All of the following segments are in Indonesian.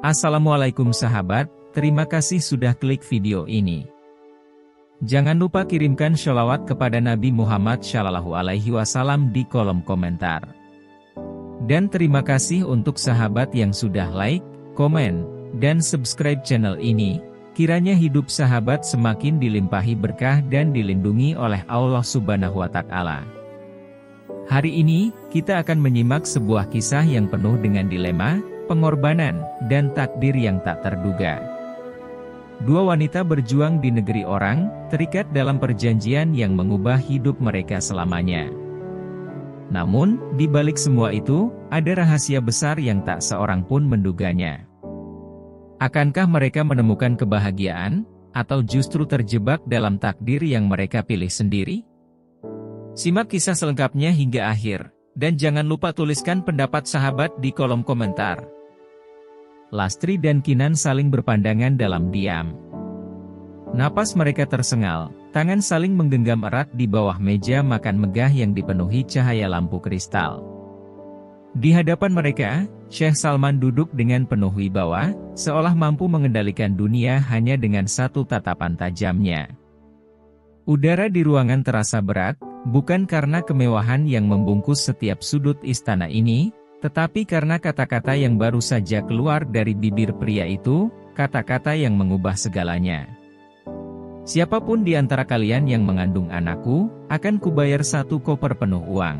Assalamualaikum sahabat, terima kasih sudah klik video ini. Jangan lupa kirimkan sholawat kepada Nabi Muhammad SAW di kolom komentar. Dan terima kasih untuk sahabat yang sudah like, komen, dan subscribe channel ini. Kiranya hidup sahabat semakin dilimpahi berkah dan dilindungi oleh Allah Subhanahu wa Ta'ala. Hari ini, kita akan menyimak sebuah kisah yang penuh dengan dilema, pengorbanan, dan takdir yang tak terduga. Dua wanita berjuang di negeri orang, terikat dalam perjanjian yang mengubah hidup mereka selamanya. Namun, di balik semua itu, ada rahasia besar yang tak seorang pun menduganya. Akankah mereka menemukan kebahagiaan, atau justru terjebak dalam takdir yang mereka pilih sendiri? Simak kisah selengkapnya hingga akhir, dan jangan lupa tuliskan pendapat sahabat di kolom komentar. Lastri dan Kinan saling berpandangan dalam diam. Napas mereka tersengal, tangan saling menggenggam erat di bawah meja makan megah yang dipenuhi cahaya lampu kristal. Di hadapan mereka, Syekh Salman duduk dengan penuh wibawa, seolah mampu mengendalikan dunia hanya dengan satu tatapan tajamnya. Udara di ruangan terasa berat, bukan karena kemewahan yang membungkus setiap sudut istana ini, tetapi karena kata-kata yang baru saja keluar dari bibir pria itu, kata-kata yang mengubah segalanya. Siapapun di antara kalian yang mengandung anakku, akan kubayar 1 koper penuh uang.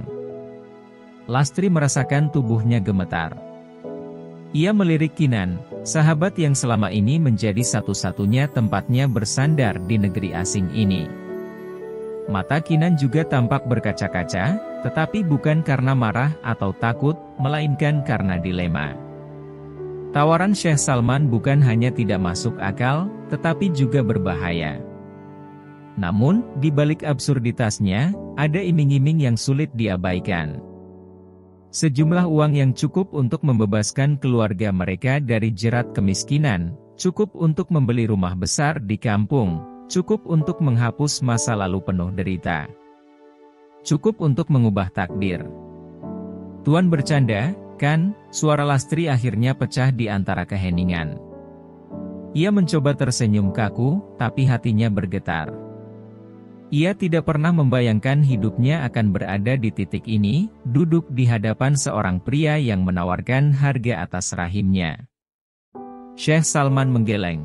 Lastri merasakan tubuhnya gemetar. Ia melirik Kinan, sahabat yang selama ini menjadi satu-satunya tempatnya bersandar di negeri asing ini. Mata Kinan juga tampak berkaca-kaca, tetapi bukan karena marah atau takut, melainkan karena dilema. Tawaran Syekh Salman bukan hanya tidak masuk akal, tetapi juga berbahaya. Namun, di balik absurditasnya, ada iming-iming yang sulit diabaikan. Sejumlah uang yang cukup untuk membebaskan keluarga mereka dari jerat kemiskinan, cukup untuk membeli rumah besar di kampung, cukup untuk menghapus masa lalu penuh derita. Cukup untuk mengubah takdir. Tuan bercanda, kan? Suara Lastri akhirnya pecah di antara keheningan. Ia mencoba tersenyum kaku, tapi hatinya bergetar. Ia tidak pernah membayangkan hidupnya akan berada di titik ini, duduk di hadapan seorang pria yang menawarkan harga atas rahimnya. Syekh Salman menggeleng.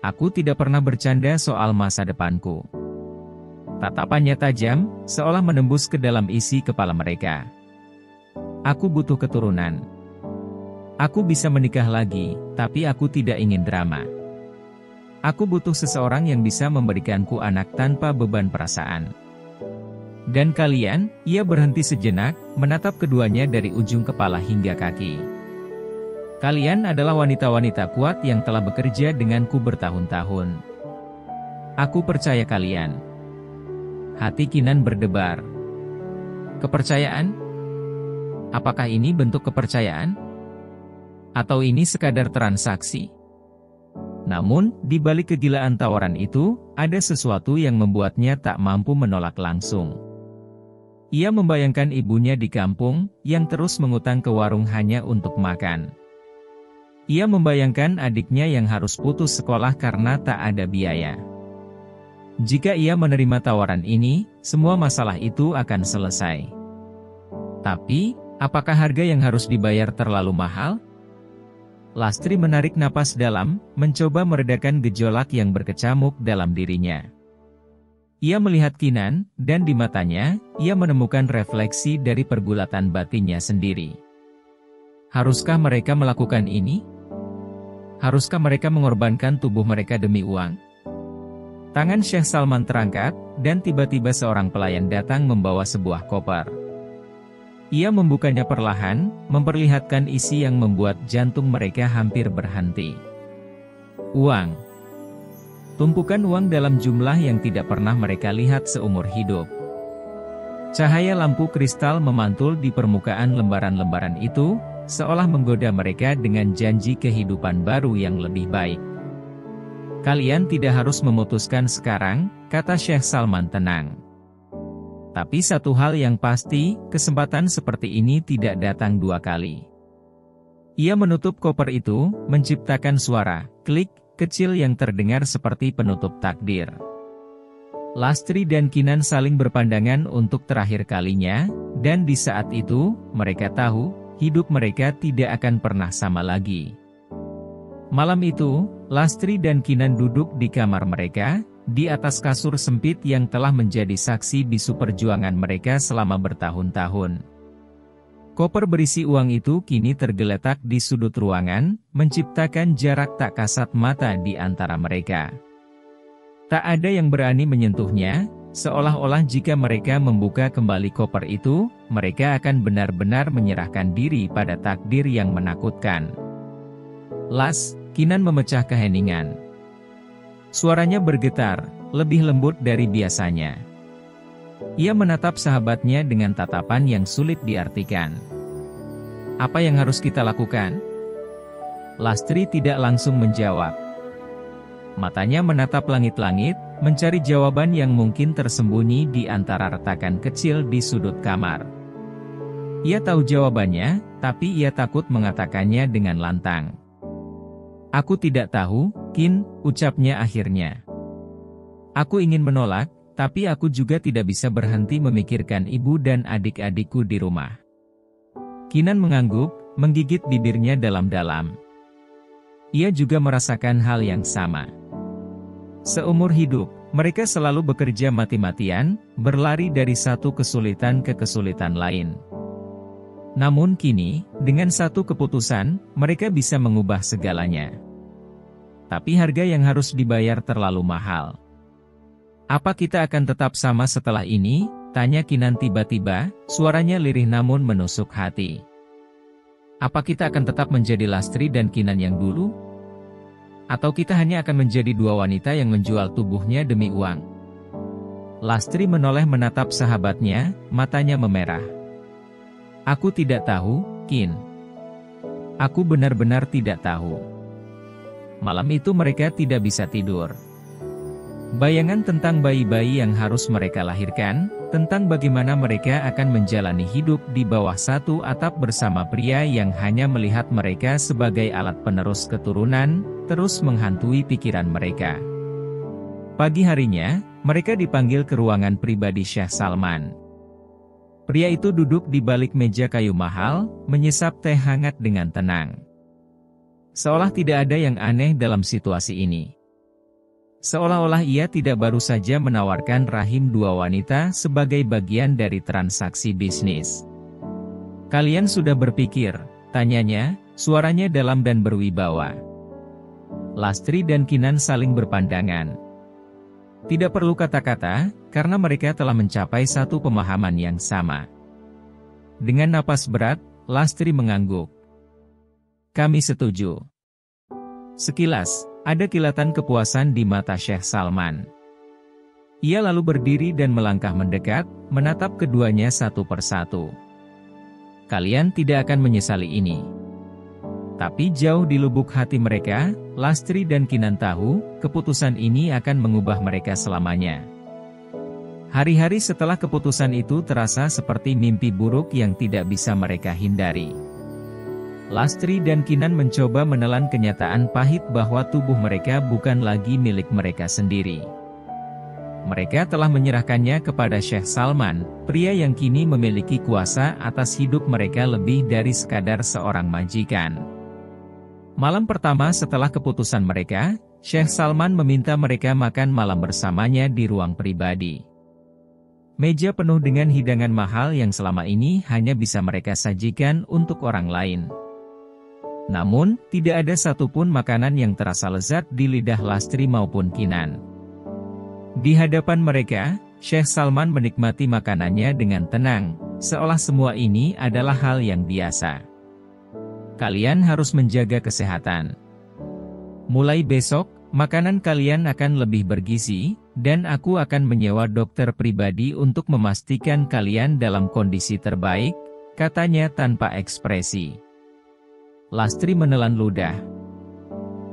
Aku tidak pernah bercanda soal masa depanku. Tatapannya tajam, seolah menembus ke dalam isi kepala mereka. Aku butuh keturunan. Aku bisa menikah lagi, tapi aku tidak ingin drama. Aku butuh seseorang yang bisa memberikanku anak tanpa beban perasaan. Dan kalian, ia berhenti sejenak, menatap keduanya dari ujung kepala hingga kaki. Kalian adalah wanita-wanita kuat yang telah bekerja denganku bertahun-tahun. Aku percaya kalian. Hati Kinan berdebar. Kepercayaan? Apakah ini bentuk kepercayaan? Atau ini sekadar transaksi? Namun, di balik kegilaan tawaran itu, ada sesuatu yang membuatnya tak mampu menolak langsung. Ia membayangkan ibunya di kampung, yang terus mengutang ke warung hanya untuk makan. Ia membayangkan adiknya yang harus putus sekolah karena tak ada biaya. Jika ia menerima tawaran ini, semua masalah itu akan selesai. Tapi, apakah harga yang harus dibayar terlalu mahal? Lastri menarik napas dalam, mencoba meredakan gejolak yang berkecamuk dalam dirinya. Ia melihat Kinan, dan di matanya, ia menemukan refleksi dari pergulatan batinnya sendiri. Haruskah mereka melakukan ini? Haruskah mereka mengorbankan tubuh mereka demi uang? Tangan Syekh Salman terangkat, dan tiba-tiba seorang pelayan datang membawa sebuah koper. Ia membukanya perlahan, memperlihatkan isi yang membuat jantung mereka hampir berhenti. Uang. Tumpukan uang dalam jumlah yang tidak pernah mereka lihat seumur hidup. Cahaya lampu kristal memantul di permukaan lembaran-lembaran itu, seolah menggoda mereka dengan janji kehidupan baru yang lebih baik. Kalian tidak harus memutuskan sekarang, kata Syekh Salman tenang. Tapi satu hal yang pasti, kesempatan seperti ini tidak datang 2 kali. Ia menutup koper itu, menciptakan suara klik kecil yang terdengar seperti penutup takdir. Lastri dan Kinan saling berpandangan untuk terakhir kalinya, dan di saat itu, mereka tahu, hidup mereka tidak akan pernah sama lagi. Malam itu, Lastri dan Kinan duduk di kamar mereka, di atas kasur sempit yang telah menjadi saksi bisu perjuangan mereka selama bertahun-tahun. Koper berisi uang itu kini tergeletak di sudut ruangan, menciptakan jarak tak kasat mata di antara mereka. Tak ada yang berani menyentuhnya, seolah-olah jika mereka membuka kembali koper itu, mereka akan benar-benar menyerahkan diri pada takdir yang menakutkan. Las, Kinan memecah keheningan. Suaranya bergetar, lebih lembut dari biasanya. Ia menatap sahabatnya dengan tatapan yang sulit diartikan. Apa yang harus kita lakukan? Lastri tidak langsung menjawab. Matanya menatap langit-langit, mencari jawaban yang mungkin tersembunyi di antara retakan kecil di sudut kamar. Ia tahu jawabannya, tapi ia takut mengatakannya dengan lantang. Aku tidak tahu, Kin, ucapnya akhirnya. Aku ingin menolak, tapi aku juga tidak bisa berhenti memikirkan ibu dan adik-adikku di rumah. Kinan mengangguk, menggigit bibirnya dalam-dalam. Ia juga merasakan hal yang sama. Seumur hidup, mereka selalu bekerja mati-matian, berlari dari satu kesulitan ke kesulitan lain. Namun kini, dengan satu keputusan, mereka bisa mengubah segalanya. Tapi harga yang harus dibayar terlalu mahal. Apa kita akan tetap sama setelah ini? Tanya Kinan tiba-tiba, suaranya lirih namun menusuk hati. Apa kita akan tetap menjadi Lastri dan Kinan yang dulu? Atau kita hanya akan menjadi dua wanita yang menjual tubuhnya demi uang? Lastri menoleh menatap sahabatnya, matanya memerah. Aku tidak tahu, Kin. Aku benar-benar tidak tahu. Malam itu mereka tidak bisa tidur. Bayangan tentang bayi-bayi yang harus mereka lahirkan, tentang bagaimana mereka akan menjalani hidup di bawah satu atap bersama pria yang hanya melihat mereka sebagai alat penerus keturunan, terus menghantui pikiran mereka. Pagi harinya, mereka dipanggil ke ruangan pribadi Syekh Salman. Pria itu duduk di balik meja kayu mahal, menyesap teh hangat dengan tenang. Seolah tidak ada yang aneh dalam situasi ini. Seolah-olah ia tidak baru saja menawarkan rahim dua wanita sebagai bagian dari transaksi bisnis. Kalian sudah berpikir? Tanyanya, suaranya dalam dan berwibawa. Lastri dan Kinan saling berpandangan. Tidak perlu kata-kata, karena mereka telah mencapai satu pemahaman yang sama. Dengan napas berat, Lastri mengangguk. Kami setuju. Sekilas, ada kilatan kepuasan di mata Syekh Salman. Ia lalu berdiri dan melangkah mendekat, menatap keduanya satu persatu. Kalian tidak akan menyesali ini. Tapi jauh di lubuk hati mereka, Lastri dan Kinan tahu, keputusan ini akan mengubah mereka selamanya. Hari-hari setelah keputusan itu terasa seperti mimpi buruk yang tidak bisa mereka hindari. Lastri dan Kinan mencoba menelan kenyataan pahit bahwa tubuh mereka bukan lagi milik mereka sendiri. Mereka telah menyerahkannya kepada Syekh Salman, pria yang kini memiliki kuasa atas hidup mereka lebih dari sekadar seorang majikan. Malam pertama setelah keputusan mereka, Syekh Salman meminta mereka makan malam bersamanya di ruang pribadi. Meja penuh dengan hidangan mahal yang selama ini hanya bisa mereka sajikan untuk orang lain. Namun, tidak ada satupun makanan yang terasa lezat di lidah Lastri maupun Kinan. Di hadapan mereka, Syekh Salman menikmati makanannya dengan tenang, seolah semua ini adalah hal yang biasa. Kalian harus menjaga kesehatan. Mulai besok, makanan kalian akan lebih bergizi, dan aku akan menyewa dokter pribadi untuk memastikan kalian dalam kondisi terbaik, katanya tanpa ekspresi. Lastri menelan ludah.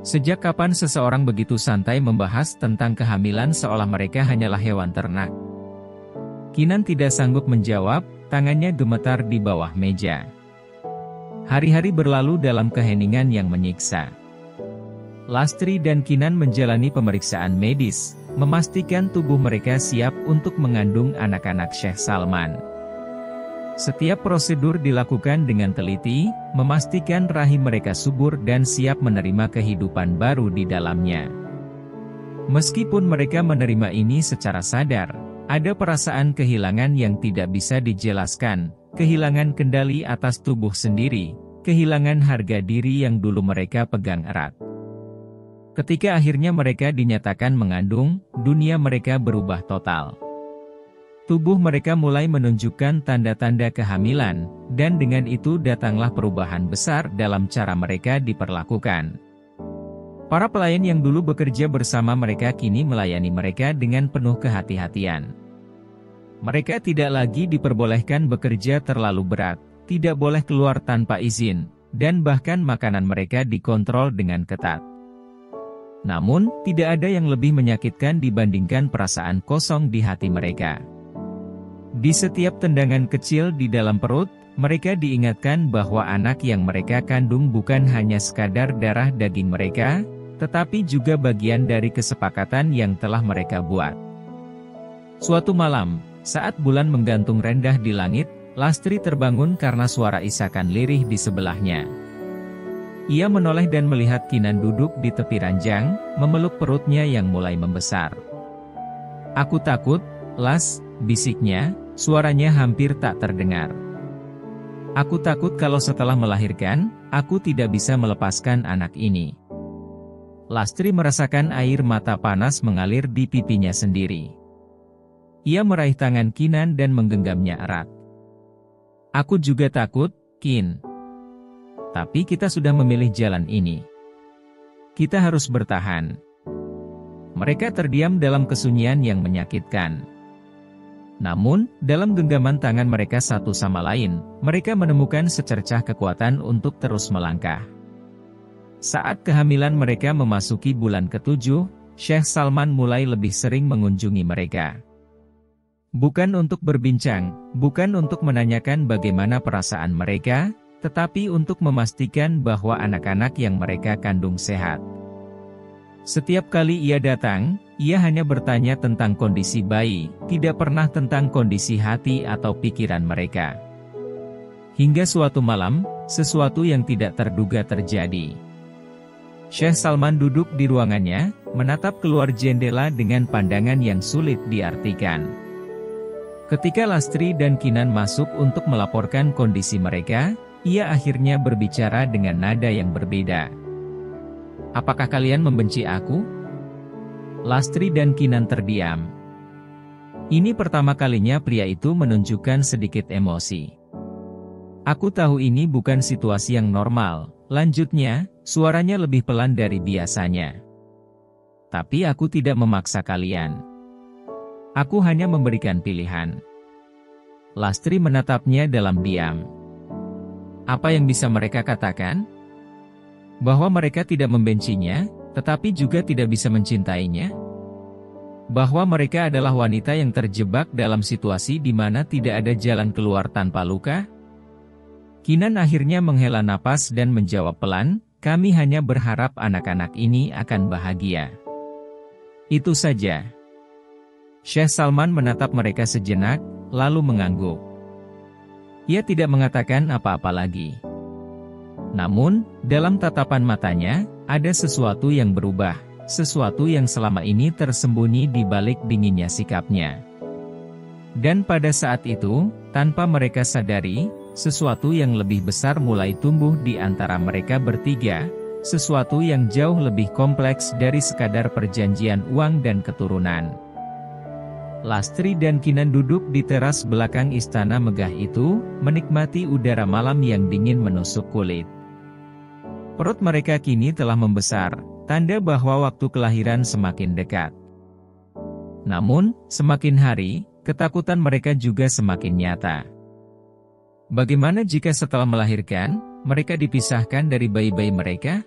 Sejak kapan seseorang begitu santai membahas tentang kehamilan seolah mereka hanyalah hewan ternak? Kinan tidak sanggup menjawab, tangannya gemetar di bawah meja. Hari-hari berlalu dalam keheningan yang menyiksa. Lastri dan Kinan menjalani pemeriksaan medis, memastikan tubuh mereka siap untuk mengandung anak-anak Syekh Salman. Setiap prosedur dilakukan dengan teliti, memastikan rahim mereka subur dan siap menerima kehidupan baru di dalamnya. Meskipun mereka menerima ini secara sadar, ada perasaan kehilangan yang tidak bisa dijelaskan, kehilangan kendali atas tubuh sendiri, kehilangan harga diri yang dulu mereka pegang erat. Ketika akhirnya mereka dinyatakan mengandung, dunia mereka berubah total. Tubuh mereka mulai menunjukkan tanda-tanda kehamilan, dan dengan itu datanglah perubahan besar dalam cara mereka diperlakukan. Para pelayan yang dulu bekerja bersama mereka kini melayani mereka dengan penuh kehati-hatian. Mereka tidak lagi diperbolehkan bekerja terlalu berat, tidak boleh keluar tanpa izin, dan bahkan makanan mereka dikontrol dengan ketat. Namun, tidak ada yang lebih menyakitkan dibandingkan perasaan kosong di hati mereka. Di setiap tendangan kecil di dalam perut, mereka diingatkan bahwa anak yang mereka kandung bukan hanya sekadar darah daging mereka, tetapi juga bagian dari kesepakatan yang telah mereka buat. Suatu malam, saat bulan menggantung rendah di langit, Lastri terbangun karena suara isakan lirih di sebelahnya. Ia menoleh dan melihat Kinan duduk di tepi ranjang, memeluk perutnya yang mulai membesar. "Aku takut, Las," bisiknya, suaranya hampir tak terdengar. "Aku takut kalau setelah melahirkan, aku tidak bisa melepaskan anak ini." Lastri merasakan air mata panas mengalir di pipinya sendiri. Ia meraih tangan Kinan dan menggenggamnya erat. "Aku juga takut, Kin. Tapi kita sudah memilih jalan ini. Kita harus bertahan." Mereka terdiam dalam kesunyian yang menyakitkan. Namun, dalam genggaman tangan mereka satu sama lain, mereka menemukan secercah kekuatan untuk terus melangkah. Saat kehamilan mereka memasuki bulan ke-7, Syekh Salman mulai lebih sering mengunjungi mereka. Bukan untuk berbincang, bukan untuk menanyakan bagaimana perasaan mereka, tetapi untuk memastikan bahwa anak-anak yang mereka kandung sehat. Setiap kali ia datang, ia hanya bertanya tentang kondisi bayi, tidak pernah tentang kondisi hati atau pikiran mereka. Hingga suatu malam, sesuatu yang tidak terduga terjadi. Syekh Salman duduk di ruangannya, menatap keluar jendela dengan pandangan yang sulit diartikan. Ketika Lastri dan Kinan masuk untuk melaporkan kondisi mereka, ia akhirnya berbicara dengan nada yang berbeda. "Apakah kalian membenci aku?" Lastri dan Kinan terdiam. Ini pertama kalinya pria itu menunjukkan sedikit emosi. "Aku tahu ini bukan situasi yang normal," lanjutnya, suaranya lebih pelan dari biasanya. "Tapi aku tidak memaksa kalian. Aku hanya memberikan pilihan." Lastri menatapnya dalam diam. Apa yang bisa mereka katakan? Bahwa mereka tidak membencinya, tetapi juga tidak bisa mencintainya? Bahwa mereka adalah wanita yang terjebak dalam situasi di mana tidak ada jalan keluar tanpa luka? Kinan akhirnya menghela napas dan menjawab pelan, "Kami hanya berharap anak-anak ini akan bahagia. Itu saja." Syekh Salman menatap mereka sejenak, lalu mengangguk. Ia tidak mengatakan apa-apa lagi. Namun, dalam tatapan matanya, ada sesuatu yang berubah, sesuatu yang selama ini tersembunyi di balik dinginnya sikapnya. Dan pada saat itu, tanpa mereka sadari, sesuatu yang lebih besar mulai tumbuh di antara mereka bertiga, sesuatu yang jauh lebih kompleks dari sekadar perjanjian uang dan keturunan. Lastri dan Kinan duduk di teras belakang istana megah itu, menikmati udara malam yang dingin menusuk kulit. Perut mereka kini telah membesar, tanda bahwa waktu kelahiran semakin dekat. Namun, semakin hari, ketakutan mereka juga semakin nyata. Bagaimana jika setelah melahirkan, mereka dipisahkan dari bayi-bayi mereka?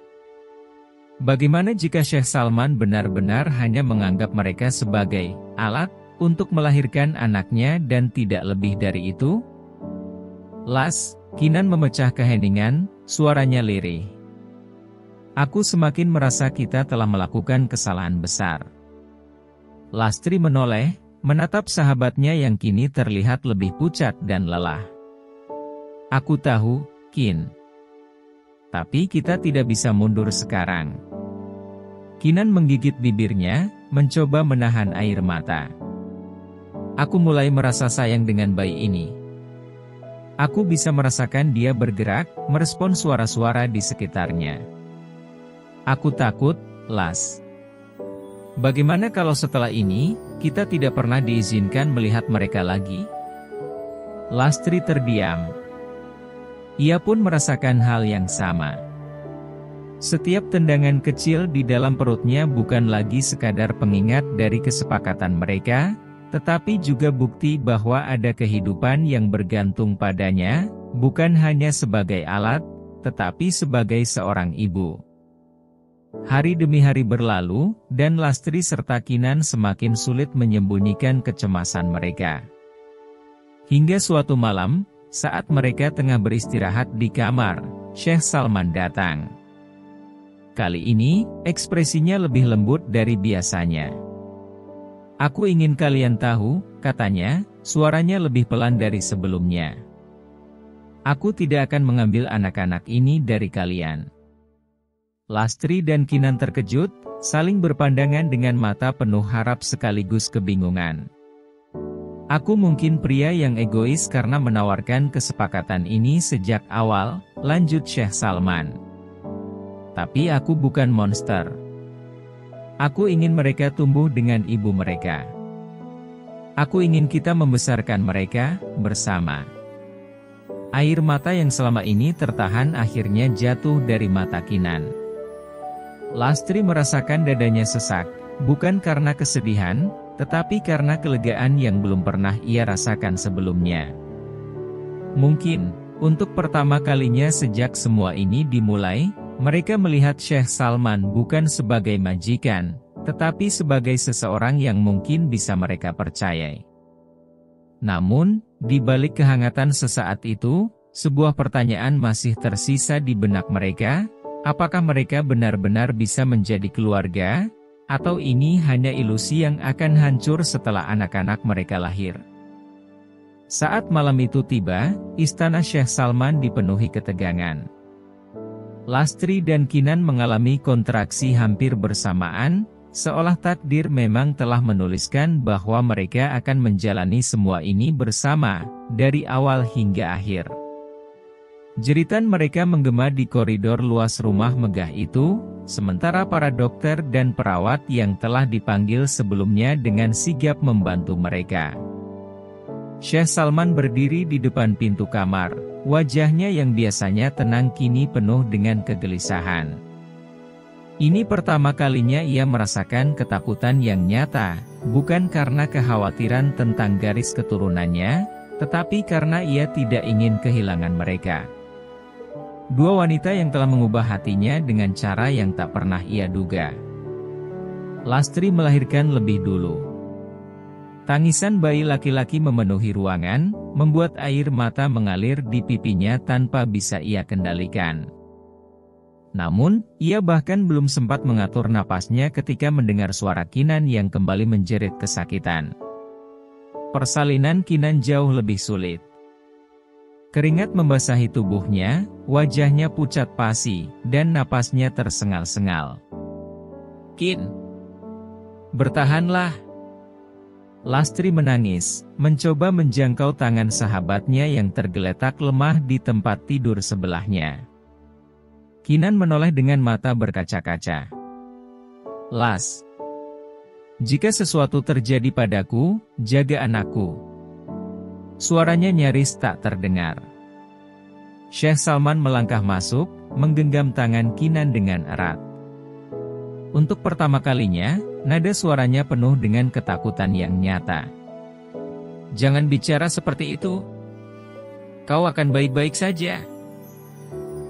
Bagaimana jika Syekh Salman benar-benar hanya menganggap mereka sebagai alat untuk melahirkan anaknya dan tidak lebih dari itu? "Las, Kinan memecah keheningan, suaranya lirih. Aku semakin merasa kita telah melakukan kesalahan besar. Lastri menoleh, menatap sahabatnya yang kini terlihat lebih pucat dan lelah. Aku tahu, Kin. Tapi kita tidak bisa mundur sekarang. Kinan menggigit bibirnya, mencoba menahan air mata. Aku mulai merasa sayang dengan bayi ini. Aku bisa merasakan dia bergerak, merespon suara-suara di sekitarnya. Aku takut, Las. Bagaimana kalau setelah ini, kita tidak pernah diizinkan melihat mereka lagi? Lastri terdiam. Ia pun merasakan hal yang sama. Setiap tendangan kecil di dalam perutnya bukan lagi sekadar pengingat dari kesepakatan mereka, tetapi juga bukti bahwa ada kehidupan yang bergantung padanya, bukan hanya sebagai alat, tetapi sebagai seorang ibu. Hari demi hari berlalu, dan Lastri serta Kinan semakin sulit menyembunyikan kecemasan mereka. Hingga suatu malam, saat mereka tengah beristirahat di kamar, Syekh Salman datang. Kali ini, ekspresinya lebih lembut dari biasanya. Aku ingin kalian tahu, katanya, suaranya lebih pelan dari sebelumnya. Aku tidak akan mengambil anak-anak ini dari kalian. Lastri dan Kinan terkejut, saling berpandangan dengan mata penuh harap sekaligus kebingungan. Aku mungkin pria yang egois karena menawarkan kesepakatan ini sejak awal, lanjut Syekh Salman. Tapi aku bukan monster. Aku ingin mereka tumbuh dengan ibu mereka. Aku ingin kita membesarkan mereka bersama. Air mata yang selama ini tertahan akhirnya jatuh dari mata Kinan. Lastri merasakan dadanya sesak, bukan karena kesedihan, tetapi karena kelegaan yang belum pernah ia rasakan sebelumnya. Mungkin, untuk pertama kalinya sejak semua ini dimulai, mereka melihat Syekh Salman bukan sebagai majikan, tetapi sebagai seseorang yang mungkin bisa mereka percayai. Namun, di balik kehangatan sesaat itu, sebuah pertanyaan masih tersisa di benak mereka, apakah mereka benar-benar bisa menjadi keluarga, atau ini hanya ilusi yang akan hancur setelah anak-anak mereka lahir. Saat malam itu tiba, istana Syekh Salman dipenuhi ketegangan. Lastri dan Kinan mengalami kontraksi hampir bersamaan, seolah takdir memang telah menuliskan bahwa mereka akan menjalani semua ini bersama, dari awal hingga akhir. Jeritan mereka menggema di koridor luas rumah megah itu, sementara para dokter dan perawat yang telah dipanggil sebelumnya dengan sigap membantu mereka. Syekh Salman berdiri di depan pintu kamar, wajahnya yang biasanya tenang kini penuh dengan kegelisahan. Ini pertama kalinya ia merasakan ketakutan yang nyata, bukan karena kekhawatiran tentang garis keturunannya, tetapi karena ia tidak ingin kehilangan mereka. Dua wanita yang telah mengubah hatinya dengan cara yang tak pernah ia duga. Lastri melahirkan lebih dulu. Tangisan bayi laki-laki memenuhi ruangan, membuat air mata mengalir di pipinya tanpa bisa ia kendalikan. Namun, ia bahkan belum sempat mengatur napasnya ketika mendengar suara Kinan yang kembali menjerit kesakitan. Persalinan Kinan jauh lebih sulit. Keringat membasahi tubuhnya, wajahnya pucat pasi, dan napasnya tersengal-sengal. "Kin, bertahanlah!" Lastri menangis, mencoba menjangkau tangan sahabatnya yang tergeletak lemah di tempat tidur sebelahnya. Kinan menoleh dengan mata berkaca-kaca. "Las, jika sesuatu terjadi padaku, jaga anakku." Suaranya nyaris tak terdengar. Syekh Salman melangkah masuk, menggenggam tangan Kinan dengan erat. Untuk pertama kalinya, nada suaranya penuh dengan ketakutan yang nyata. "Jangan bicara seperti itu. Kau akan baik-baik saja."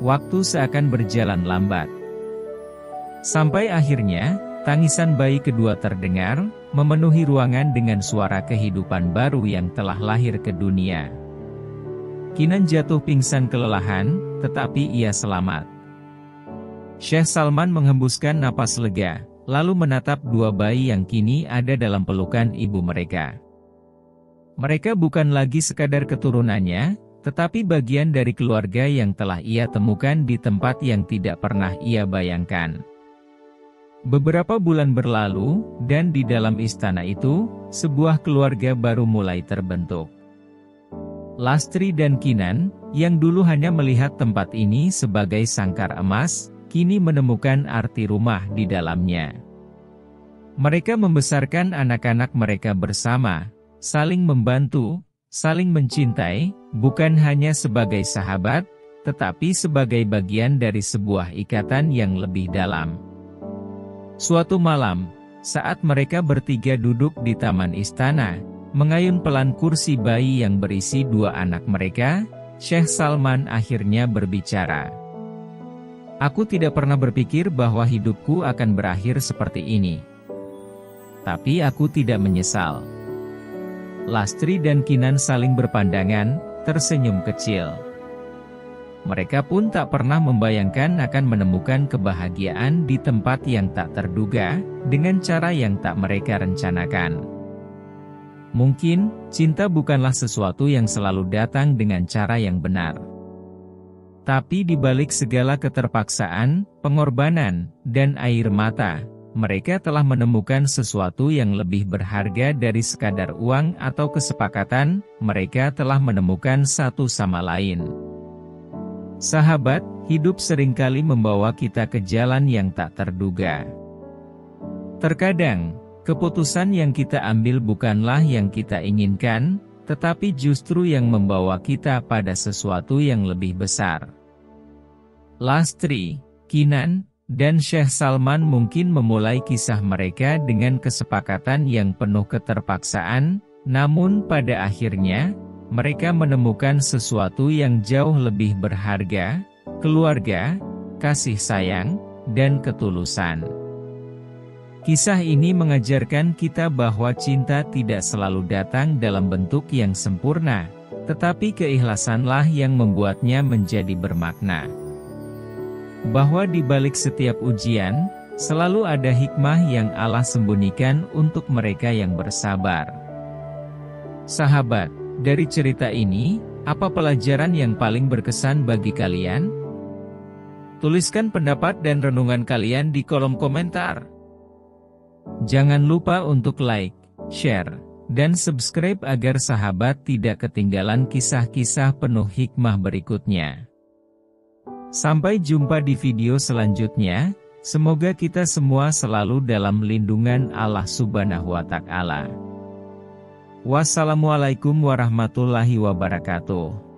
Waktu seakan berjalan lambat. Sampai akhirnya, tangisan bayi kedua terdengar, memenuhi ruangan dengan suara kehidupan baru yang telah lahir ke dunia. Kinan jatuh pingsan kelelahan, tetapi ia selamat. Syekh Salman menghembuskan napas lega, lalu menatap dua bayi yang kini ada dalam pelukan ibu mereka. Mereka bukan lagi sekadar keturunannya, tetapi bagian dari keluarga yang telah ia temukan di tempat yang tidak pernah ia bayangkan. Beberapa bulan berlalu, dan di dalam istana itu, sebuah keluarga baru mulai terbentuk. Lastri dan Kinan, yang dulu hanya melihat tempat ini sebagai sangkar emas, kini menemukan arti rumah di dalamnya. Mereka membesarkan anak-anak mereka bersama, saling membantu, saling mencintai, bukan hanya sebagai sahabat, tetapi sebagai bagian dari sebuah ikatan yang lebih dalam. Suatu malam, saat mereka bertiga duduk di taman istana, mengayun pelan kursi bayi yang berisi dua anak mereka, Syekh Salman akhirnya berbicara. Aku tidak pernah berpikir bahwa hidupku akan berakhir seperti ini. Tapi aku tidak menyesal. Lastri dan Kinan saling berpandangan, tersenyum kecil. Mereka pun tak pernah membayangkan akan menemukan kebahagiaan di tempat yang tak terduga, dengan cara yang tak mereka rencanakan. Mungkin, cinta bukanlah sesuatu yang selalu datang dengan cara yang benar. Tapi di balik segala keterpaksaan, pengorbanan, dan air mata, mereka telah menemukan sesuatu yang lebih berharga dari sekadar uang atau kesepakatan. Mereka telah menemukan satu sama lain. Sahabat, hidup seringkali membawa kita ke jalan yang tak terduga. Terkadang, keputusan yang kita ambil bukanlah yang kita inginkan, tetapi justru yang membawa kita pada sesuatu yang lebih besar. Lastri, Kinan, dan Syekh Salman mungkin memulai kisah mereka dengan kesepakatan yang penuh keterpaksaan, namun pada akhirnya, mereka menemukan sesuatu yang jauh lebih berharga, keluarga, kasih sayang, dan ketulusan. Kisah ini mengajarkan kita bahwa cinta tidak selalu datang dalam bentuk yang sempurna, tetapi keikhlasanlah yang membuatnya menjadi bermakna. Bahwa di balik setiap ujian, selalu ada hikmah yang Allah sembunyikan untuk mereka yang bersabar. Sahabat, dari cerita ini, apa pelajaran yang paling berkesan bagi kalian? Tuliskan pendapat dan renungan kalian di kolom komentar. Jangan lupa untuk like, share, dan subscribe agar sahabat tidak ketinggalan kisah-kisah penuh hikmah berikutnya. Sampai jumpa di video selanjutnya, semoga kita semua selalu dalam lindungan Allah Subhanahu wa Ta'ala. Wassalamualaikum warahmatullahi wabarakatuh.